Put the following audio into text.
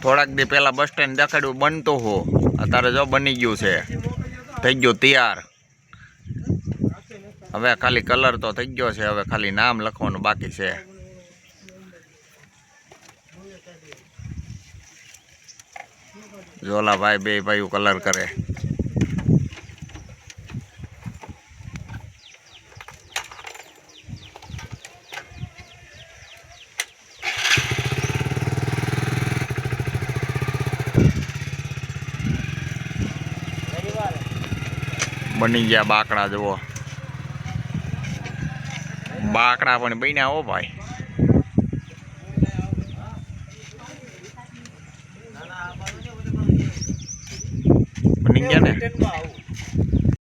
થોડાક દી પહેલા બસ સ્ટેન્ડ દેખાડ્યું બનતું હો, અત્યારે જો બની ગયું છે, થઈ ગયું તૈયાર. હવે ખાલી કલર તો થઈ ગયો છે, હવે ખાલી નામ લખવાનું બાકી છે. જોલા ભાઈ બે ભાઈઓ કલર કરે. બની ગયા બાકડા, જુઓ બાકડા પણ બન્યા હો ભાઈ. બની ગયા ને.